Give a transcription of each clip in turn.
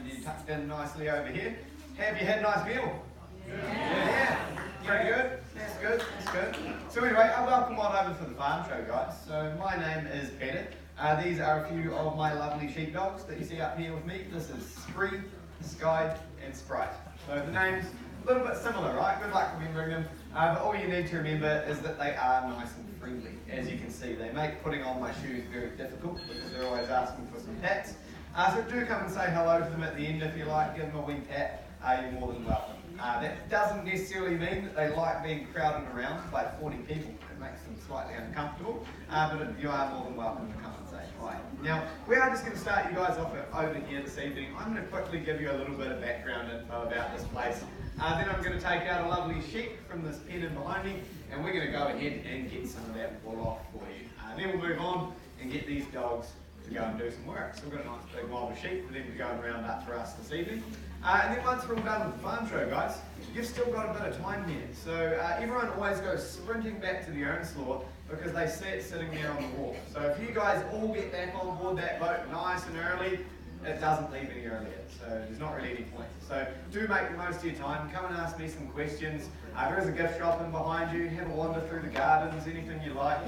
of you tucked in nicely over here. Have you had a nice meal? Yeah. Pretty good. That's good. That's good. So anyway, welcome on over to the farm show, guys. So my name is Peter. These are a few of my lovely sheepdogs that you see up here with me. This is Spree, Sky, and Sprite. So the names a little bit similar, right? Good luck remembering them. But all you need to remember is that they are nice and friendly. As you can see, they make putting on my shoes very difficult because they're always asking for some pats. So do come and say hello to them at the end if you like. Give them a wee pat. You're more than welcome. That doesn't necessarily mean that they like being crowded around by 40 people. It makes them slightly uncomfortable. But you are more than welcome to come and say hi. Now, we are just going to start you guys off over here this evening. I'm going to quickly give you a little bit of background info about this place. Then I'm going to take out a lovely sheep from this pen in behind me, and we're going to go ahead and get some of that wool off for you. Then we'll move on and get these dogs to go and do some work. So we've got a nice big mob of sheep for them to go and round up for us this evening. And then once we're all done with the farm show, guys, you've still got a bit of time here. So everyone always goes sprinting back to the Ernst Law because they see it sitting there on the wall. So if you guys all get back on board that boat nice and early, it doesn't leave any earlier. So there's not really any point. So do make the most of your time. Come and ask me some questions. There is a gift shop in behind you. Have a wander through the gardens, anything you like.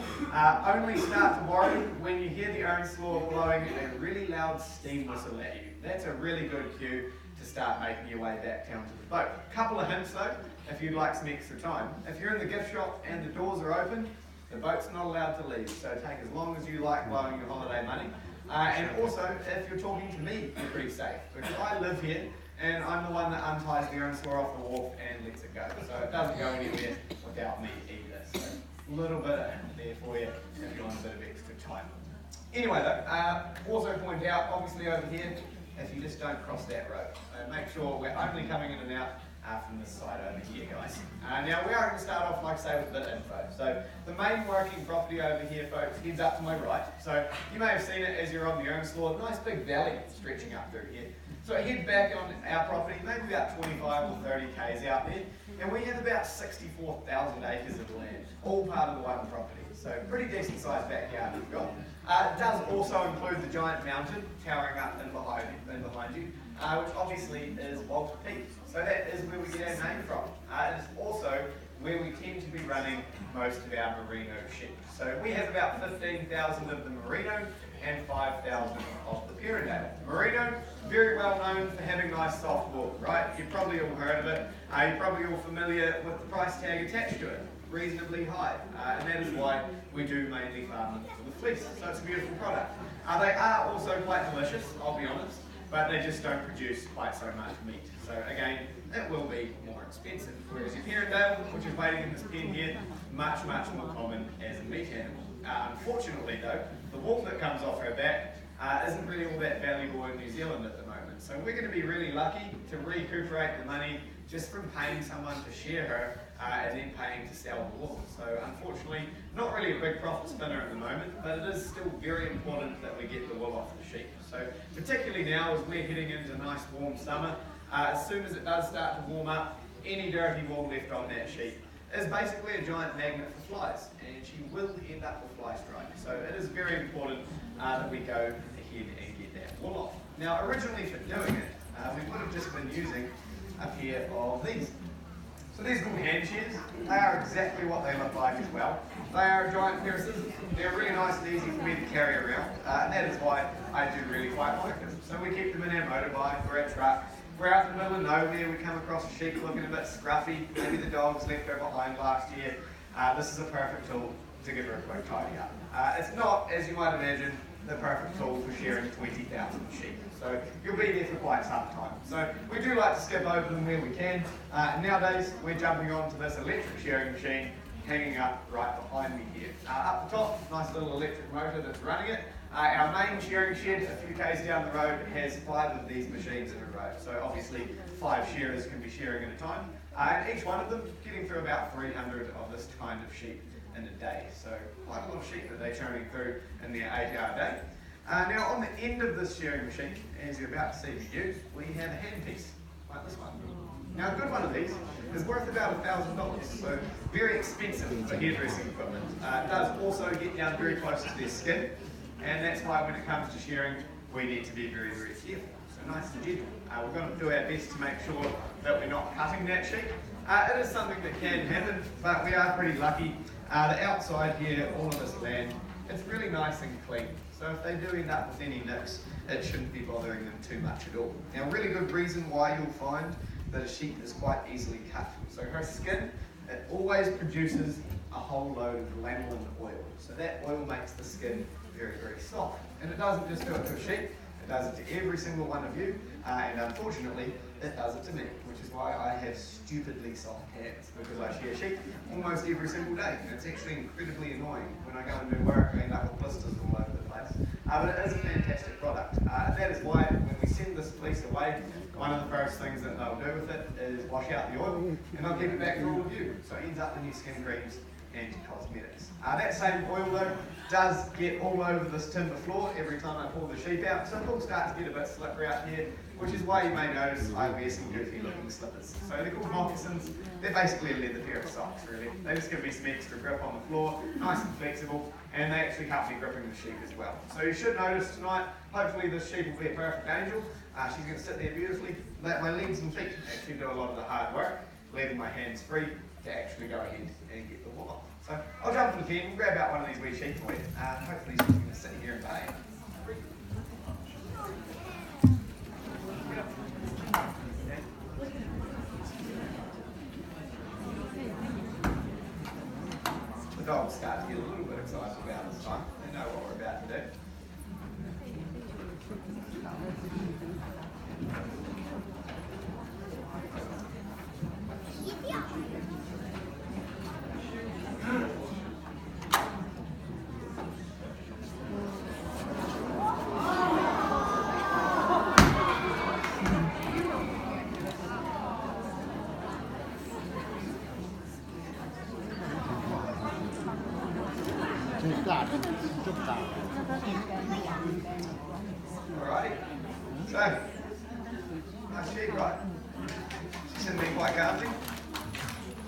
Only start to worry when you hear the Ernst Law blowing a really loud steam whistle at you. That's a really good cue to start making your way back down to the boat. Couple of hints though, if you'd like some extra time. If you're in the gift shop and the doors are open, the boat's not allowed to leave, so take as long as you like blowing your holiday money. And also, if you're talking to me, you're pretty safe, because I live here and I'm the one that unties the Ernst Law off the wharf and lets it go. So it doesn't go anywhere without me either. So a little bit of hint there for you if you want a bit of extra time. Anyway though, also point out, obviously over here, if you just don't cross that road. So make sure we're only coming in and out from this side over here, guys. Now we are going to start off, like I say, with a bit of info. So the main working property over here, folks, heads up to my right. So you may have seen it as you're on the Ernst Law, nice big valley stretching up through here. So head back on our property, maybe about 25 or 30 k's out there, and we have about 64,000 acres of land, all part of the one property. So pretty decent sized backyard we've got. It does also include the giant mountain towering up in behind you, which obviously is Walter Peak. So that is where we get our name from. It is also where we tend to be running most of our merino sheep. So we have about 15,000 of the merino and 5,000 of the Perindale. Merino, very well known for having nice soft wool, right? You've probably all heard of it. You're probably all familiar with the price tag attached to it. Reasonably high, and that is why we do mainly farm them for the fleece. So it's a beautiful product. They are also quite delicious, I'll be honest, but they just don't produce quite so much meat. So again, it will be more expensive. Whereas your Perindale, which is waiting in this pen here, much more common as a meat animal. Unfortunately though, the wool that comes off her back isn't really all that valuable in New Zealand at the moment. So we're going to be really lucky to recuperate the money just from paying someone to shear her and then paying to sell the wool. So unfortunately, not really a big profit spinner at the moment, but it is still very important that we get the wool off the sheep. So particularly now as we're heading into a nice warm summer, as soon as it does start to warm up, any dirty wool left on that sheep is basically a giant magnet for flies, and she will end up with fly strike. So it is very important that we go ahead and get that wool off. Now originally for doing it, we would have just been using a pair of these. So these are called hand shears. They are exactly what they look like as well. They are a giant pair of scissors. They're really nice and easy for me to carry around, and that is why I do really quite like them. So we keep them in our motorbike or our truck. We're out in the middle of nowhere, we come across a sheep looking a bit scruffy, maybe the dog's left her behind last year. This is a perfect tool to give her a quick tidy up. It's not, as you might imagine, the perfect tool for shearing 20,000 sheep. So you'll be there for quite some time. So we do like to skip over them where we can. Nowadays we're jumping onto this electric shearing machine hanging up right behind me here. Up the top, nice little electric motor that's running it. Our main shearing shed, a few k's down the road, has 5 of these machines in a row. So obviously 5 shearers can be shearing at a time. And each one of them getting through about 300 of this kind of sheep in a day. So quite a lot of sheep that they're churning through in their 8-hour day. Now on the end of this shearing machine, as you're about to see me use, we have a handpiece, like this one. Now a good one of these is worth about $1,000, so very expensive for hairdressing equipment. It does also get down very close to their skin, and that's why when it comes to shearing, we need to be very careful. So so nice and gentle. We're going to do our best to make sure that we're not cutting that sheep. It is something that can happen, but we are pretty lucky. The outside here, all of this land, it's really nice and clean. So if they do end up with any nicks, it shouldn't be bothering them too much at all. Now, a really good reason why you'll find that a sheep is quite easily cut. So her skin, it always produces a whole load of lanolin oil. So that oil makes the skin very, very soft. And it doesn't just do it to a sheep, it does it to every single one of you. And unfortunately, it does it to me, which is why I have stupidly soft hands, because I shear sheep almost every single day. And it's actually incredibly annoying. When I go and do work, I end up with blisters all over the place. But it is a fantastic product. And that is why when we send this fleece away, one of the first things that they'll do with it is wash out the oil, and they'll give it back to all of you. So it ends up in your skin creams and cosmetics. That same oil though does get all over this timber floor every time I pull the sheep out, so it will start to get a bit slippery out here, which is why you may notice I wear some goofy looking slippers. So they're called moccasins. They're basically a leather pair of socks really. They just give me some extra grip on the floor, nice and flexible, and they actually help me gripping the sheep as well. So you should notice tonight, hopefully this sheep will be a perfect angel. She's going to sit there beautifully, let my legs and feet actually do a lot of the hard work, leaving my hands free to actually go ahead and get the wool off. So I'll jump in the pen, grab out one of these wee sheep for you. Hopefully she's going to sit here and behave. The dogs start to get a little bit excited about this time. They know what we're about to do. Alrighty, so, nice sheep, right? She's sitting there quite calmly.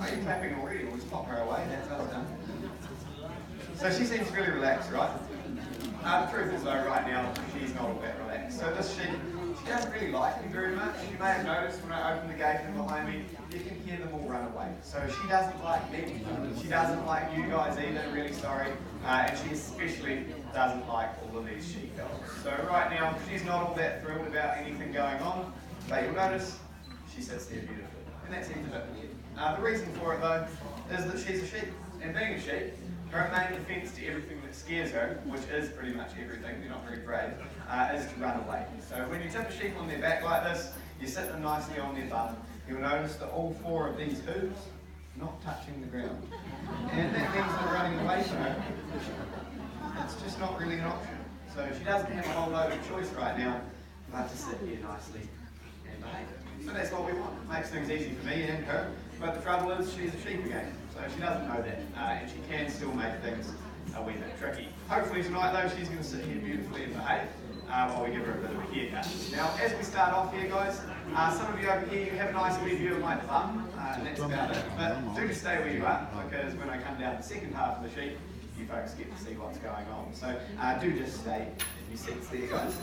Oh, you're tapping already, we'll just pop her away, that's us done. So she seems really relaxed, right? The truth is though, right now, she's not all that relaxed. So this sheep, she doesn't really like me very much. You may have noticed when I open the gate from behind me, you can hear them all run away. So she doesn't like me, she doesn't like you guys either, really sorry. And she especially doesn't like all of these sheep dogs. So right now, she's not all that thrilled about anything going on, but you'll notice she sits there beautifully. And that seems a bit weird. The reason for it though, is that she's a sheep. And being a sheep, her main defence to everything that scares her, which is pretty much everything, they're not very brave, is to run away. So when you tip a sheep on their back like this, you sit them nicely on their bum, you'll notice that all four of these hooves not touching the ground. And that means they're running away from her. It's just not really an option. So she doesn't have a whole load of choice right now, but to sit here nicely and behave. So that's what we want. It makes things easy for me and her. But the trouble is, she's a sheep again. So she doesn't know that. And she can still make things a wee bit tricky. Hopefully tonight though, she's going to sit here beautifully and behave while we give her a bit of a haircut. Now, as we start off here guys, some of you over here, you have a nice wee view of my bum, and that's about it. But do stay where you are, because when I come down the second half of the sheep, you folks get to see what's going on. So do just stay in your seats there guys.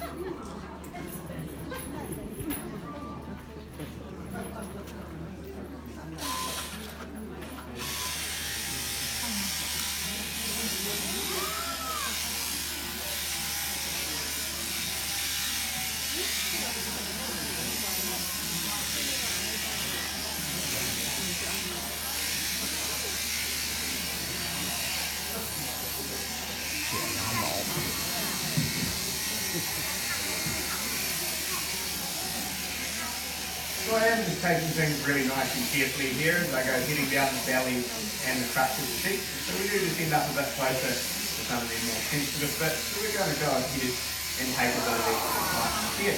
So I am just taking things really nice and carefully here as I go heading down the belly and the crutch of the sheep. So we do just end up a bit closer to some of the more sensitive bits. So we're going to go ahead and take a bit of extra time here.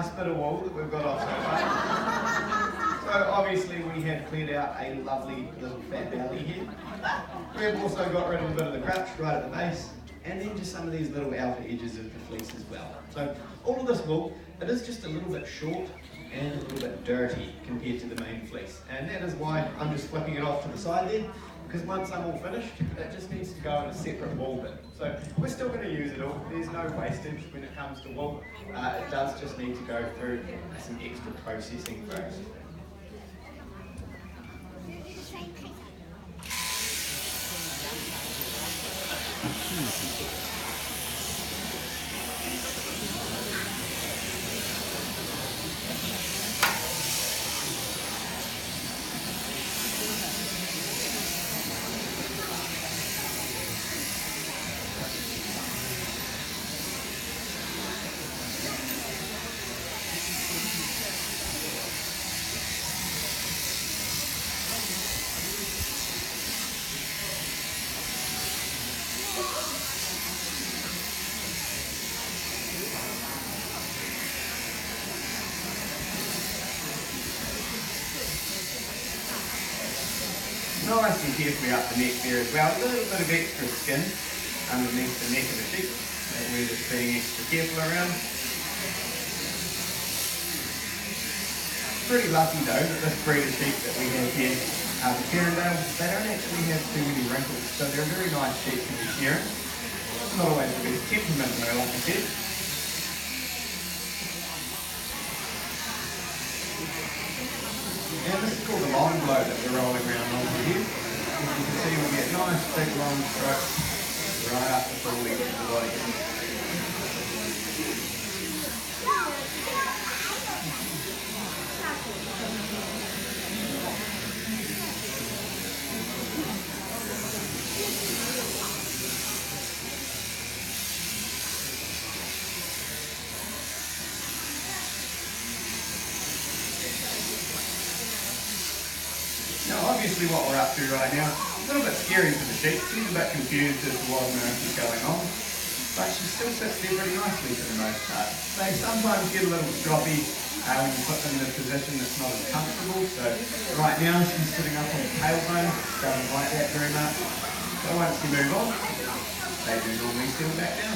nice bit of wool that we've got off so far. So obviously we have cleared out a lovely little fat belly here. We've also got rid of a bit of the crutch right at the base, and then just some of these little outer edges of the fleece as well. So all of this wool, it is just a little bit short and a little bit dirty compared to the main fleece. And that is why I'm just flipping it off to the side there, because once I'm all finished, it just needs to go in a separate wool bin. So we're still going to use it all. There's no wastage when it comes to wool. It does just need to go through some extra processing first. Nice and carefully up the neck there as well. A little bit of extra skin underneath the neck of the sheep that we're just being extra careful around. Pretty lucky though that this breed of sheep that we have here, the Carindale, they don't actually have too many wrinkles, so they're a very nice sheep to be shearing. Not always the best temperament though, like I said. And this is called the long blow that we're rolling around onto here. As you can see, we get nice big long strokes right up the full length of the body. Now obviously what we're up to right now, a little bit scary for the sheep. She's a bit confused as to what on earth is going on, but she still sits there pretty nicely for the most part. They sometimes get a little stroppy when you put them in a position that's not as comfortable, so right now she's sitting up on the tailbone, doesn't like that very much. So once you move on, they do normally settle back down.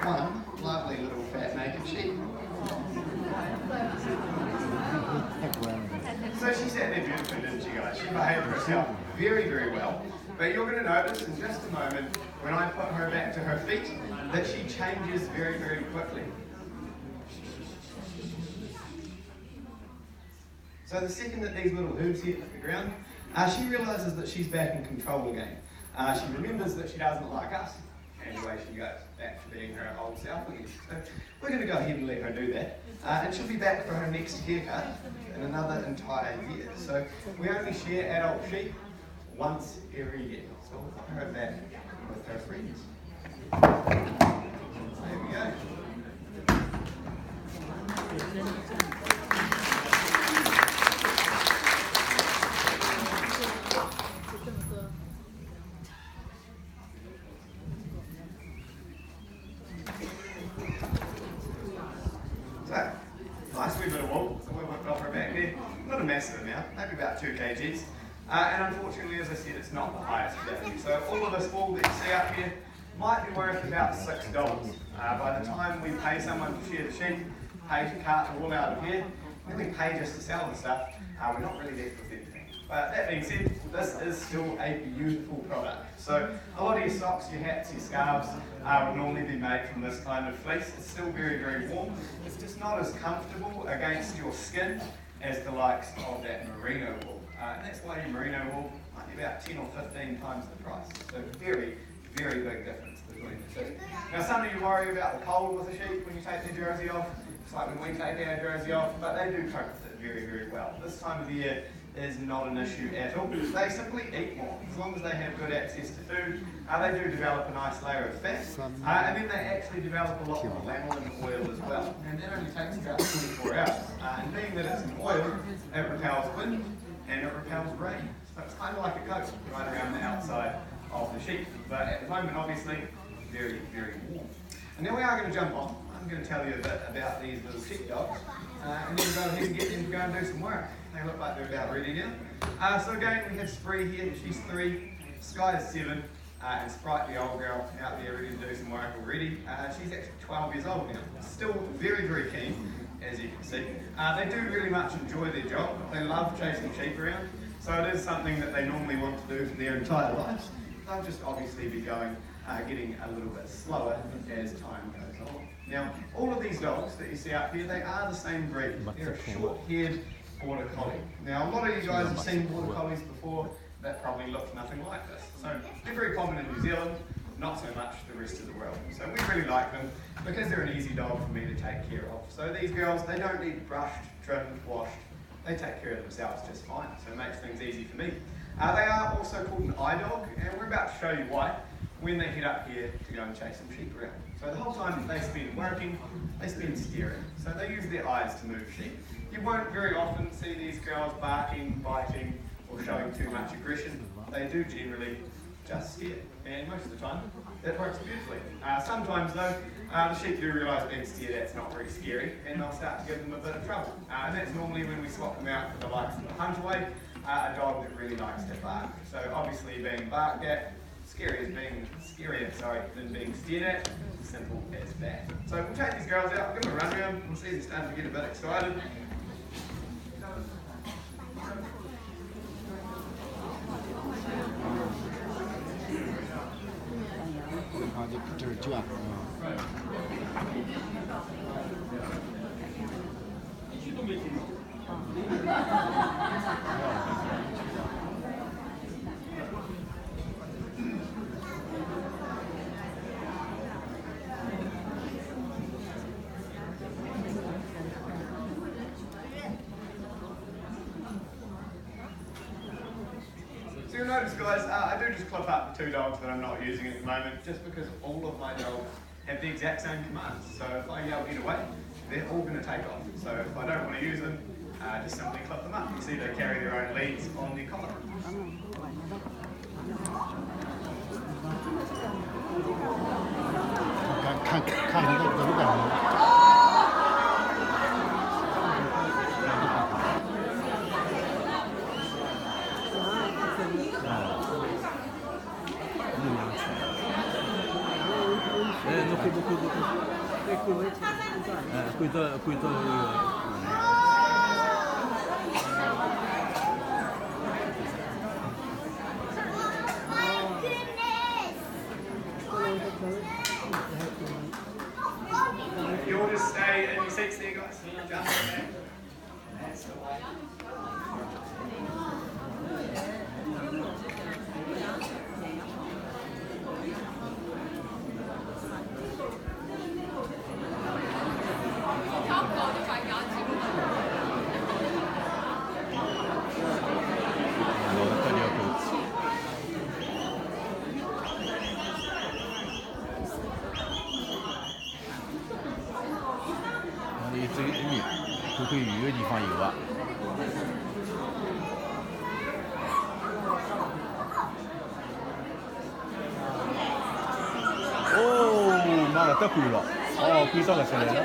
One lovely little fat naked sheep. So she sat there beautifully, didn't she guys? She behaved herself very, very well. But you're going to notice in just a moment, when I put her back to her feet, that she changes very, very quickly. So the second that these little hooves hit the ground, she realises that she's back in control again. She remembers that she doesn't like us, and away she goes, back to being her old self again. So we're going to go ahead and let her do that. And she'll be back for her next haircut in another entire year. So we only share adult sheep once every year. So we'll put her back with her friends. There we go. So, nice wee bit of wool, so we whipped off her back there. Not a massive amount, maybe about 2 kgs. And unfortunately, as I said, it's not the highest value. So all of this wool that you see up here might be worth about $6. By the time we pay someone to shear the sheep, pay to cart the wool out of here, then we pay just to sell the stuff, we're not really left with anything. But that being said, this is still a beautiful product. So a lot of your socks, your hats, your scarves will normally be made from this kind of fleece. It's still very, very warm. It's just not as comfortable against your skin as the likes of that merino wool. And that's why your merino wool might be about 10 or 15 times the price. So very, very big difference between the two. Now some of you worry about the cold with the sheep when you take their jersey off. It's like when we take our Jersey off, but they do cope with it very, very well. This time of the year is not an issue at all. They simply eat more. As long as they have good access to food, they do develop a nice layer of fat, and then they actually develop a lot more lanolin oil as well. And that only takes about 24 hours. And being that it's an oil, it repels wind and it repels rain. So it's kind of like a coat right around the outside of the sheep. But at the moment, obviously, very, very warm. And now we are going to jump on. I'm going to tell you a bit about these little sheep dogs, and then go ahead and get them to go and do some work. They look like they're about ready now. So again, we have Spree here, she's 3, Sky is 7, and Sprite, the old girl, out there ready to do some work already. She's actually 12 years old now. Still very, very keen, as you can see. They do really much enjoy their job. They love chasing sheep around, so it is something that they normally want to do for their entire lives. They'll just obviously be getting a little bit slower as time goes on. Now, all of these dogs that you see up here, they are the same breed. They're a short-haired Border Collie. Now, a lot of you guys have seen Border Collies before that probably look nothing like this. So they're very common in New Zealand, not so much the rest of the world. So we really like them because they're an easy dog for me to take care of. So these girls, they don't need brushed, trimmed, washed. They take care of themselves just fine. So it makes things easy for me. They are also called an eye dog, and we're about to show you why when they head up here to go and chase some sheep around. So the whole time they spend working, they spend steering. So they use their eyes to move sheep. You won't very often see these girls barking, biting, or showing too much aggression. They do generally just steer, and most of the time that works beautifully. Sometimes though, the sheep do realise being steered, that's not very scary, and they'll start to give them a bit of trouble. And that's normally when we swap them out for the likes of the Huntaway, a dog that really likes to bark. So obviously being barked at, scarier than being steered at, simple as that. So we'll take these girls out, give them a run around, we'll see they're starting to get a bit excited. So you'll notice, guys, I do just clip up the 2 dogs that I'm not using at the moment, just because all of my dogs have the exact same commands. So if I yell get away, they're all going to take off. So if I don't want to use them, just simply clip them up. You see they carry their own leads on their collar. You all just stay in your seats there, guys. Jump in there. That's the way.得攰咯，哦，攰多就上嚟啦。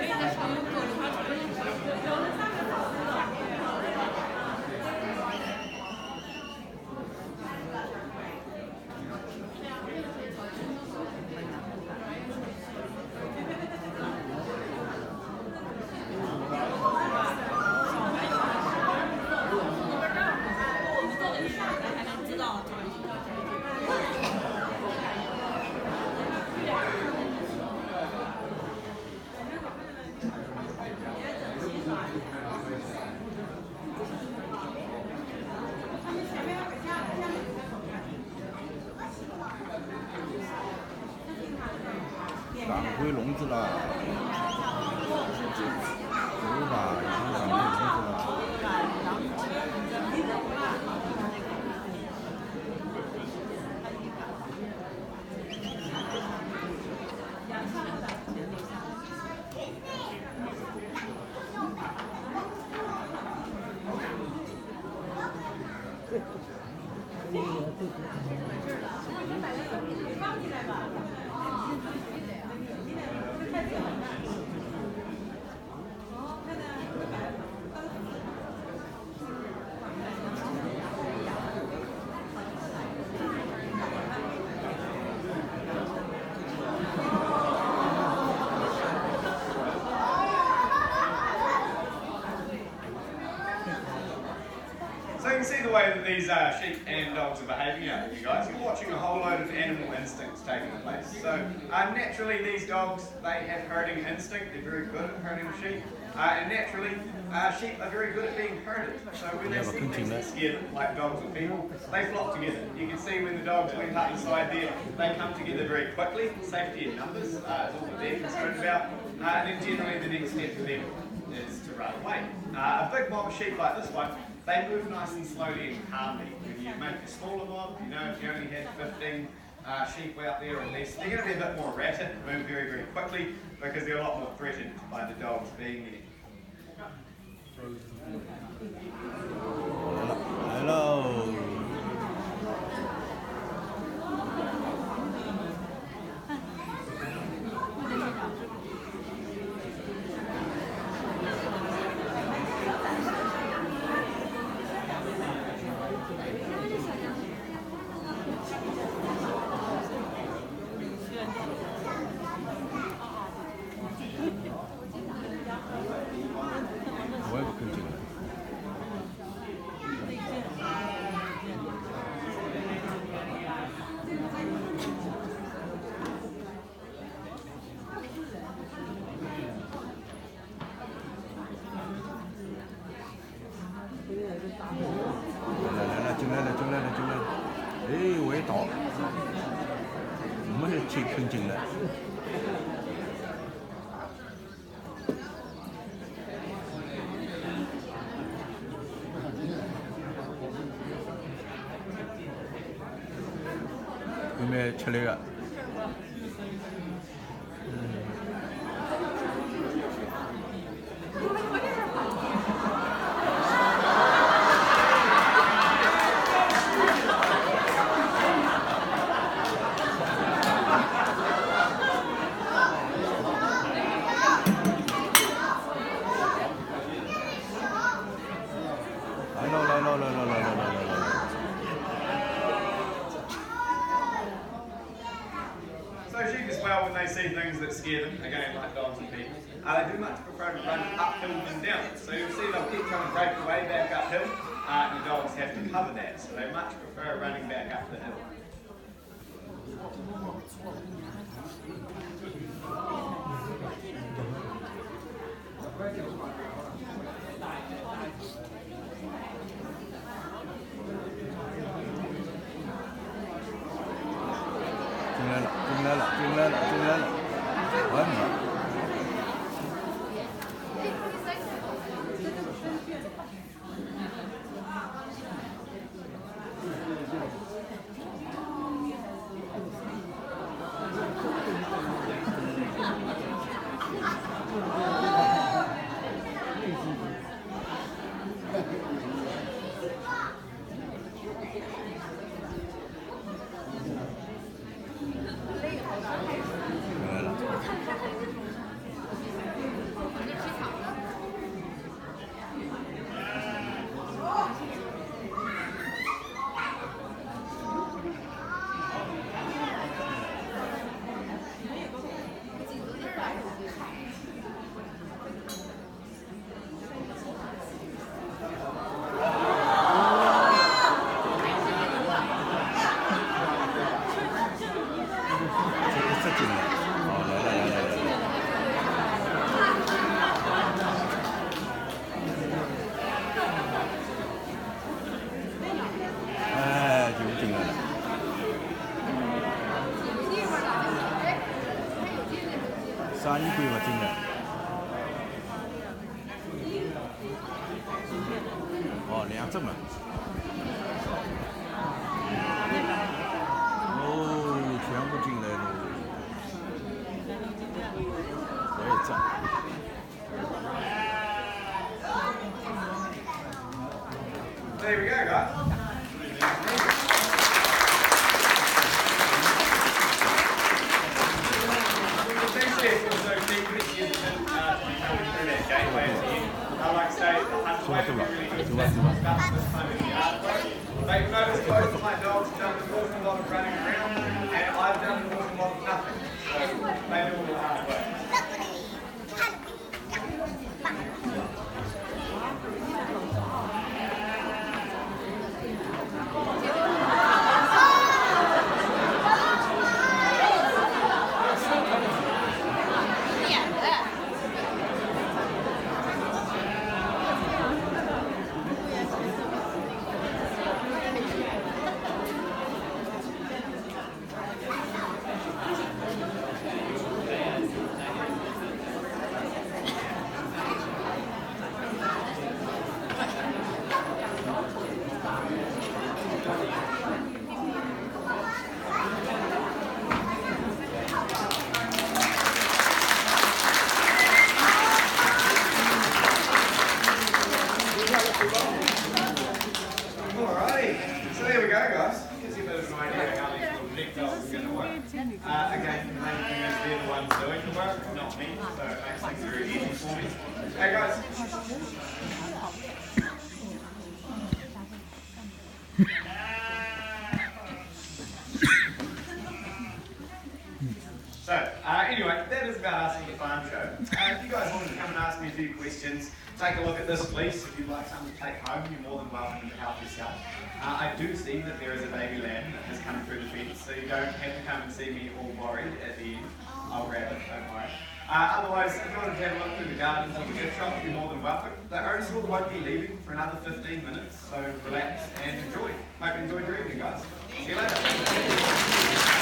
So you can see the way that these sheep and dogs are behaving out here, guys. You're watching a whole load of animal instincts taking place. So naturally these dogs, they have herding instinct. They're very good at herding sheep. And naturally, sheep are very good at being herded. So when they see things that scare them, like dogs or people, they flock together. You can see when the dogs went up the side there, they come together very quickly. Safety in numbers is all that they're concerned about. And then generally the next step for them is to run away. A big mob of sheep like this one, they move nice and slowly and calmly. When you make a smaller mob, you know, if you only had 15 sheep out there or less, they're going to be a bit more erratic, move very, very quickly, because they're a lot more threatened by the dogs being there. Hello.我也不肯进来。来了，进来了，进来了，进来了！哎，味道，没去肯进来。有没有吃那个？来。So sheep as well, when they see things that scare them, again like dogs and people, they do much prefer to run uphill than down. So you'll see they'll keep trying to break away back uphill, and the dogs have to cover that. So they much prefer running back up the hill.进来了，完美。啥衣柜吧，进来。哦，2只嘛。哦，全部进来了。我也这。There we go, guys. gateway at the end. Like I say, the huntway will be really good for stuff this time of the yard. But you'll notice both of my dogs have done an awful lot of running around, and I've done an awful lot of nothing. So they do all the hard work. Alrighty, so there we go, guys. Gives you a bit of an idea how these little details are going to work. Again, the main thing is they're the ones doing the work, not me, so it makes things very easy for me. Hey guys. So, anyway, that is about us at the farm show. If you guys wanted to come and ask me a few questions, take a look at this fleece. If you'd like something to take home, you're more than welcome to help yourself. I do see that there is a baby lamb that has come through the fence, so you don't have to come and see me all worried at the end. I'll grab it, don't worry. Otherwise, if you wanted to have a look through the gardens or the gift shop, you're more than welcome. The owner school won't be leaving for another 15 minutes, so relax and enjoy. Hope you enjoyed your evening, guys. See you later.